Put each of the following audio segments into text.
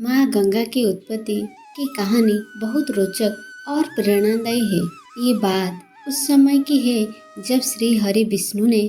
माँ गंगा की उत्पत्ति की कहानी बहुत रोचक और प्रेरणादायी है। ये बात उस समय की है जब श्री हरि विष्णु ने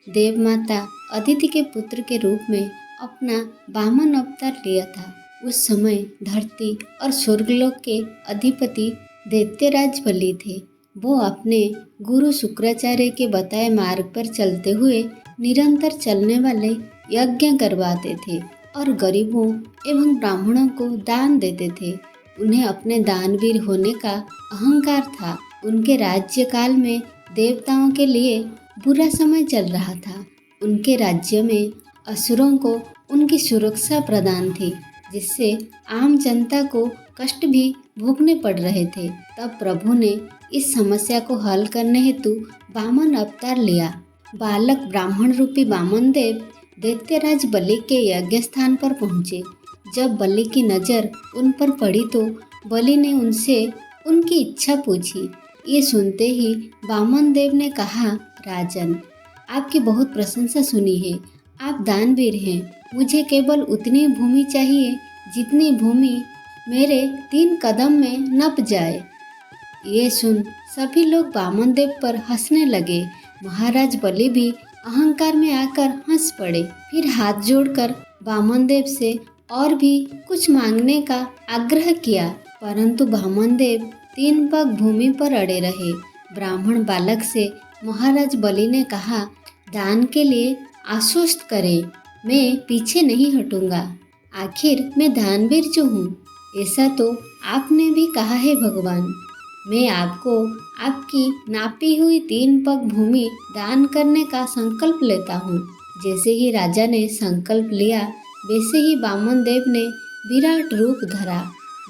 देव माता अदिति के पुत्र के रूप में अपना वामन अवतार लिया था। उस समय धरती और स्वर्गलोक के अधिपति दैत्यराज बलि थे। वो अपने गुरु शुक्राचार्य के बताए मार्ग पर चलते हुए निरंतर चलने वाले यज्ञ करवाते थे और गरीबों एवं ब्राह्मणों को दान देते थे। उन्हें अपने दानवीर होने का अहंकार था। उनके राज्यकाल में देवताओं के लिए बुरा समय चल रहा था। उनके राज्य में असुरों को उनकी सुरक्षा प्रदान थी, जिससे आम जनता को कष्ट भी भोगने पड़ रहे थे। तब प्रभु ने इस समस्या को हल करने हेतु वामन अवतार लिया। बालक ब्राह्मण रूपी वामन देव दैत्यराज बलि के यज्ञ स्थान पर पहुँचे। जब बलि की नज़र उन पर पड़ी तो बलि ने उनसे उनकी इच्छा पूछी। ये सुनते ही वामन देव ने कहा, राजन, आपकी बहुत प्रशंसा सुनी है। आप दानवीर हैं। मुझे केवल उतनी भूमि चाहिए जितनी भूमि मेरे 3 कदम में नप जाए। ये सुन सभी लोग वामन देव पर हंसने लगे। महाराज बलि भी अहंकार में आकर हंस पड़े। फिर हाथ जोड़कर वामन देव से और भी कुछ मांगने का आग्रह किया, परंतु वामन देव 3 पग भूमि पर अड़े रहे। ब्राह्मण बालक से महाराज बलि ने कहा, दान के लिए आश्वस्त करें, मैं पीछे नहीं हटूंगा। आखिर मैं दानवीर जो हूँ, ऐसा तो आपने भी कहा है भगवान। मैं आपको आपकी नापी हुई 3 पग भूमि दान करने का संकल्प लेता हूँ। जैसे ही राजा ने संकल्प लिया, वैसे ही वामन देव ने विराट रूप धरा।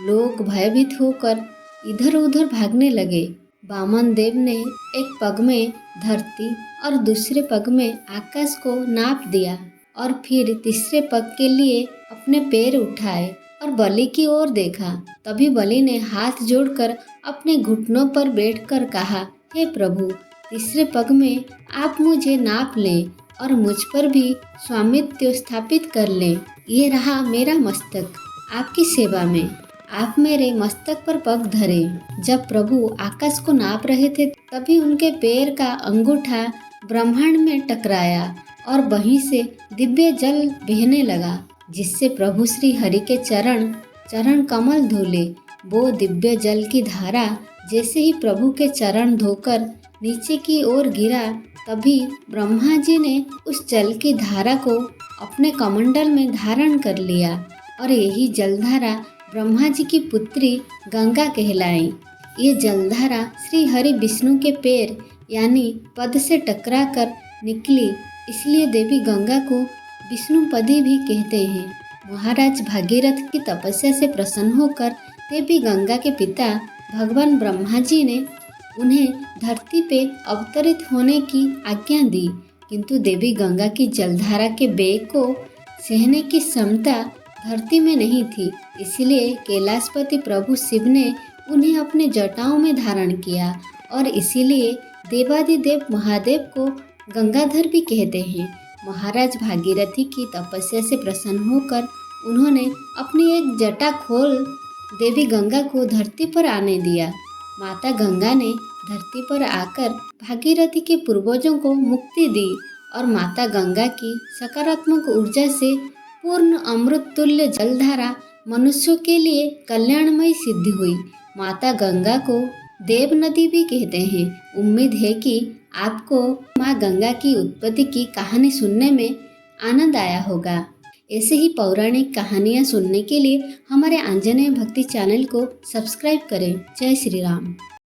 लोग भयभीत होकर इधर उधर भागने लगे। वामन देव ने एक पग में धरती और दूसरे पग में आकाश को नाप दिया और फिर तीसरे पग के लिए अपने पैर उठाए और बलि की ओर देखा। तभी बलि ने हाथ जोड़कर अपने घुटनों पर बैठकर कहा, हे प्रभु, तीसरे पग में आप मुझे नाप लें और मुझ पर भी स्वामित्व स्थापित कर लें। ये रहा मेरा मस्तक, आपकी सेवा में। आप मेरे मस्तक पर पग धरें। जब प्रभु आकाश को नाप रहे थे, तभी उनके पैर का अंगूठा ब्रह्मांड में टकराया और वहीं से दिव्य जल बहने लगा, जिससे प्रभु श्री हरि के चरण कमल धुले। वो दिव्य जल की धारा जैसे ही प्रभु के चरण धोकर नीचे की ओर गिरा, तभी ब्रह्मा जी ने उस जल की धारा को अपने कमंडल में धारण कर लिया और यही जलधारा ब्रह्मा जी की पुत्री गंगा कहलाई। ये जलधारा श्री हरि विष्णु के पैर यानी पद से टकराकर निकली, इसलिए देवी गंगा को विष्णुपदी भी कहते हैं। महाराज भागीरथ की तपस्या से प्रसन्न होकर देवी गंगा के पिता भगवान ब्रह्मा जी ने उन्हें धरती पे अवतरित होने की आज्ञा दी, किंतु देवी गंगा की जलधारा के वेग को सहने की क्षमता धरती में नहीं थी। इसलिए कैलाशपति प्रभु शिव ने उन्हें अपने जटाओं में धारण किया और इसीलिए देवादिदेव महादेव को गंगाधर भी कहते हैं। महाराज भागीरथी की तपस्या से प्रसन्न होकर उन्होंने अपनी एक जटा खोल देवी गंगा को धरती पर आने दिया। माता गंगा ने धरती पर आकर भागीरथी के पूर्वजों को मुक्ति दी और माता गंगा की सकारात्मक ऊर्जा से पूर्ण अमृत तुल्य जलधारा मनुष्यों के लिए कल्याणमयी सिद्ध हुई। माता गंगा को देव नदी भी कहते हैं। उम्मीद है कि आपको माँ गंगा की उत्पत्ति की कहानी सुनने में आनंद आया होगा। ऐसे ही पौराणिक कहानियाँ सुनने के लिए हमारे आंजनेय भक्ति चैनल को सब्सक्राइब करें। जय श्री राम।